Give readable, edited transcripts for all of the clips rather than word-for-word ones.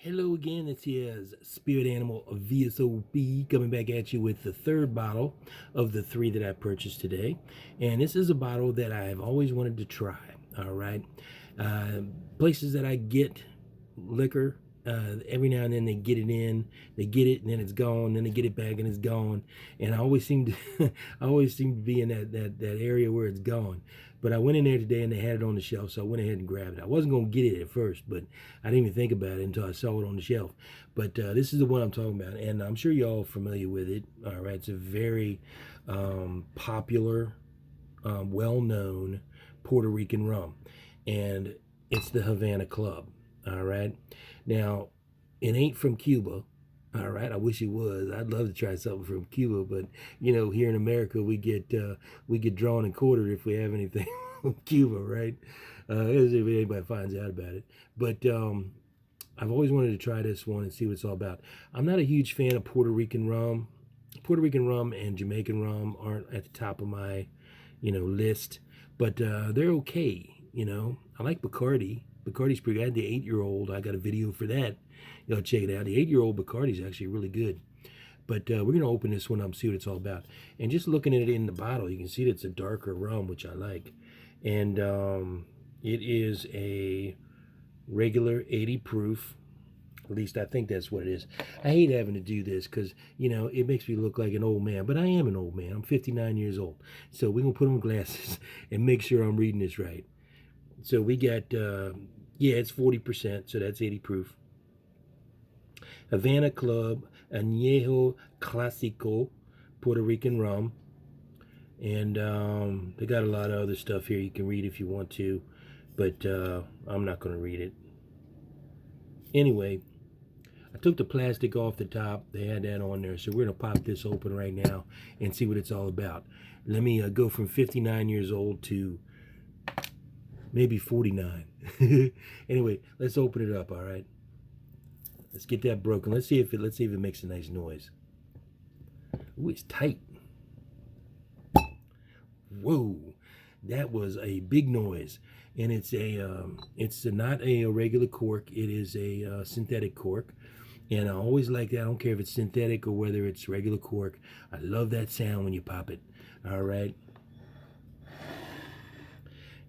Hello again, this is Spirit Animal VSOP coming back at you with the third bottle of the three that I purchased today. And this is a bottle that I've always wanted to try, all right? Places that I get liquor, every now and then they get it and then it's gone, then they get it back and it's gone. And I always seem to, I always seem to be in that area where it's gone. But I went in there today and they had it on the shelf, so I went ahead and grabbed it. I wasn't going to get it at first, but I didn't even think about it until I saw it on the shelf. But this is the one I'm talking about, and I'm sure y'all are familiar with it. All right, it's a very popular, well-known Puerto Rican rum, and it's the Havana Club. All right, now it ain't from Cuba. All right, I wish it was. I'd love to try something from Cuba, but you know, here in America, we get drawn and quartered if we have anything from Cuba, right? If anybody finds out about it. But I've always wanted to try this one and see what it's all about. I'm not a huge fan of Puerto Rican rum. Puerto Rican rum and Jamaican rum aren't at the top of my, list, but they're okay. I like Bacardi. Bacardi's pretty good. I had the 8-year-old. I got a video for that. Y'all check it out. The 8-year-old Bacardi's actually really good. But we're going to open this one up and see what it's all about. And just looking at it in the bottle, you can see that it's a darker rum, which I like. And it is a regular 80 proof. At least I think that's what it is. I hate having to do this because, it makes me look like an old man. But I am an old man. I'm 59 years old. So we're going to put on glasses and make sure I'm reading this right. So we got, it's 40%, so that's 80 proof. Havana Club, Añejo Clásico, Puerto Rican rum. And they got a lot of other stuff here you can read if you want to, but I'm not going to read it. Anyway, I took the plastic off the top. They had that on there, so we're going to pop this open right now and see what it's all about. Let me go from 59 years old to maybe 49. Anyway, let's open it up, all right? Let's get that broken. Let's see if it makes a nice noise. Ooh, it's tight. Whoa, that was a big noise. And it's not a regular cork. It is a synthetic cork. And I always like that. I don't care if it's synthetic or whether it's regular cork. I love that sound when you pop it. All right.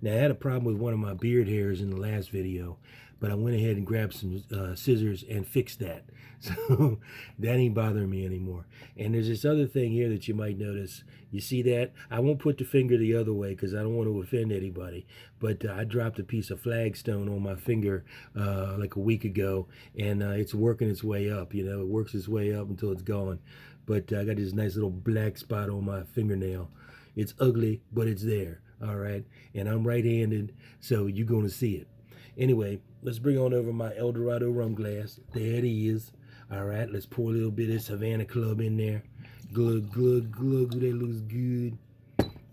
Now, I had a problem with one of my beard hairs in the last video, but I went ahead and grabbed some scissors and fixed that. So that ain't bothering me anymore. And there's this other thing here that you might notice. You see that? I won't put the finger the other way because I don't want to offend anybody. But I dropped a piece of flagstone on my finger like a week ago, and it's working its way up. It works its way up until it's gone. But I got this nice little black spot on my fingernail. It's ugly, but it's there. All right, and I'm right-handed, so you're going to see it. Anyway, let's bring on over my El Dorado rum glass. There it is. All right, let's pour a little bit of this Havana Club in there. Glug, glug, glug. That looks good.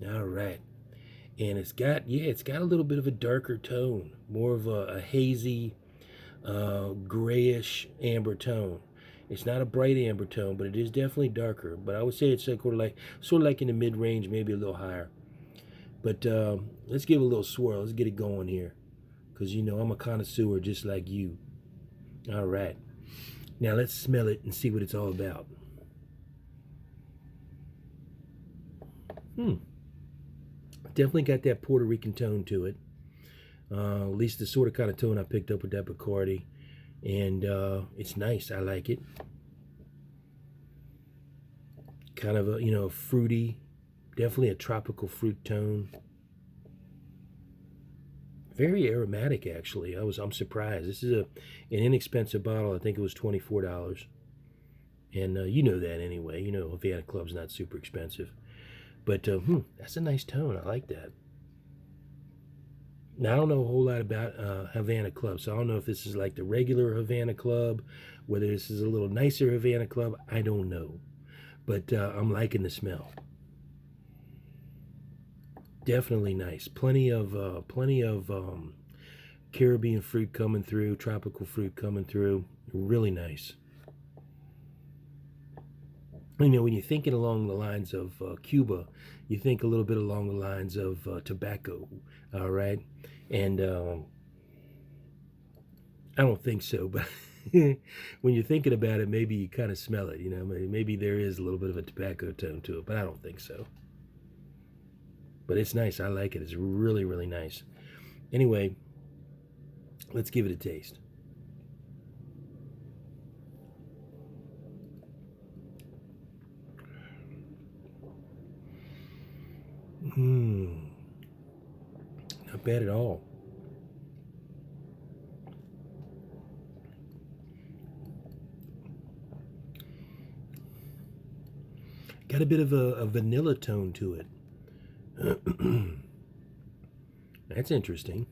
All right, and it's got a little bit of a darker tone, more of a hazy, grayish amber tone. It's not a bright amber tone, but it is definitely darker. But I would say it's sort of like in the mid-range, maybe a little higher. But let's give it a little swirl. Let's get it going here. Because, I'm a connoisseur just like you. All right. Now let's smell it and see what it's all about. Definitely got that Puerto Rican tone to it. At least the sort of kind of tone I picked up with that Bacardi. And it's nice. I like it. Kind of a, fruity. Definitely a tropical fruit tone. Very aromatic, actually. I'm surprised. This is an inexpensive bottle. I think it was $24. And you know that anyway. Havana Club's not super expensive. But that's a nice tone. I like that. Now, I don't know a whole lot about Havana Club, so I don't know if this is like the regular Havana Club, whether this is a little nicer Havana Club. I don't know. But I'm liking the smell. Definitely nice. Plenty of Caribbean fruit coming through, tropical fruit coming through. Really nice. When you're thinking along the lines of Cuba, you think a little bit along the lines of tobacco. All right, and I don't think so, but when you're thinking about it, maybe you kind of smell it. You know, maybe there is a little bit of a tobacco tone to it, but I don't think so. But it's nice. I like it. It's really, really nice. Anyway, let's give it a taste. Mmm. Not bad at all. Got a bit of a vanilla tone to it. That's interesting.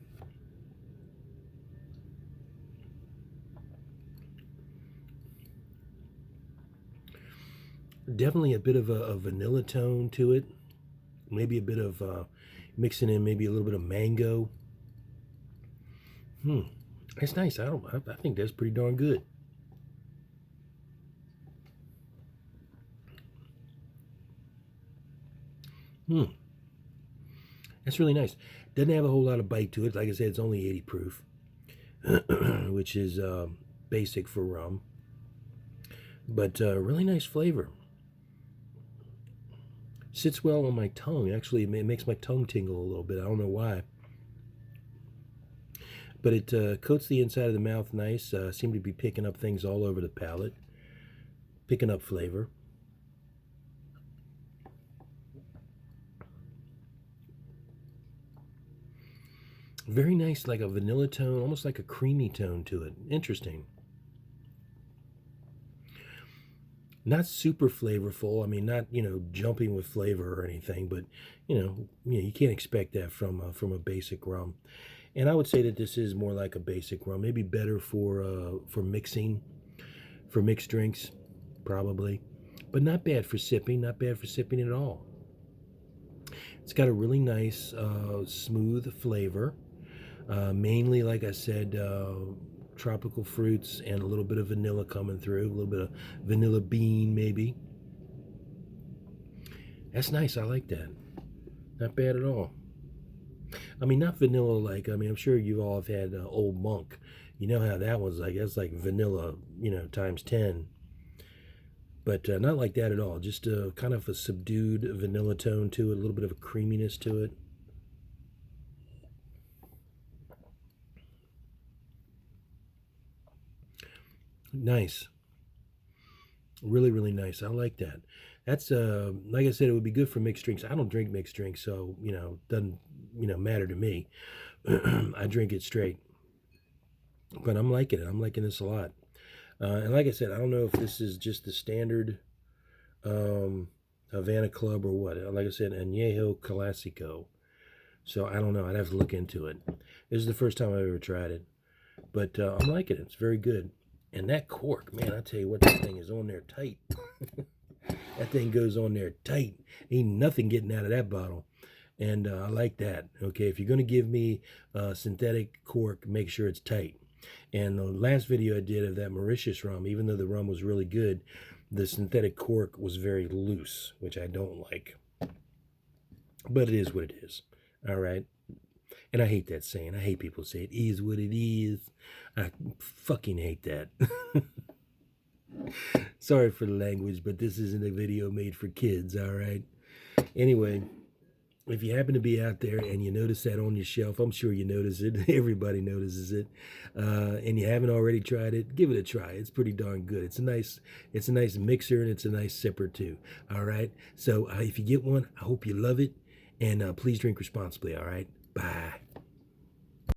Definitely a bit of a vanilla tone to it. Maybe a bit of mixing in maybe a little bit of mango. That's nice. I think that's pretty darn good. That's really nice. Doesn't have a whole lot of bite to it. Like I said, it's only 80 proof, which is basic for rum. But really nice flavor. Sits well on my tongue. Actually, it makes my tongue tingle a little bit. I don't know why. But it coats the inside of the mouth nice. Seem to be picking up things all over the palate. Picking up flavor. Very nice, like a vanilla tone, almost like a creamy tone to it. Interesting. Not super flavorful. I mean, not jumping with flavor or anything, but you can't expect that from a basic rum. And I would say that this is more like a basic rum, maybe better for mixing, for mixed drinks, probably, but not bad for sipping. Not bad for sipping at all. It's got a really nice, smooth flavor. Mainly, like I said, tropical fruits and a little bit of vanilla coming through, a little bit of vanilla bean maybe. That's nice. I like that. Not bad at all. I mean, not vanilla like, I mean, I'm sure you all have had Old Monk. You know how that was like. That's like vanilla, times 10. But not like that at all. Just kind of a subdued vanilla tone to it, a little bit of a creaminess to it. Nice. Really, really nice. I like that. That's like I said, it would be good for mixed drinks. I don't drink mixed drinks, so doesn't matter to me. I drink it straight. But I'm liking it. I'm liking this a lot. And like I said, I don't know if this is just the standard Havana Club or what. Like I said, Añejo Clásico. So I don't know. I'd have to look into it. This is the first time I've ever tried it. But I'm liking it. It's very good. And that cork, man, I tell you what, that thing is on there tight. That thing goes on there tight. Ain't nothing getting out of that bottle. And I like that. Okay, if you're going to give me synthetic cork, make sure it's tight. And the last video I did of that Mauritius rum, even though the rum was really good, the synthetic cork was very loose, which I don't like. But it is what it is. All right. And I hate that saying. I hate people say it is what it is. I fucking hate that. Sorry for the language, but this isn't a video made for kids, all right? Anyway, if you happen to be out there and you notice that on your shelf, I'm sure you notice it. Everybody notices it. And you haven't already tried it, give it a try. It's pretty darn good. It's a nice mixer and it's a nice sipper too. All right. So if you get one, I hope you love it. And please drink responsibly. All right. Bye.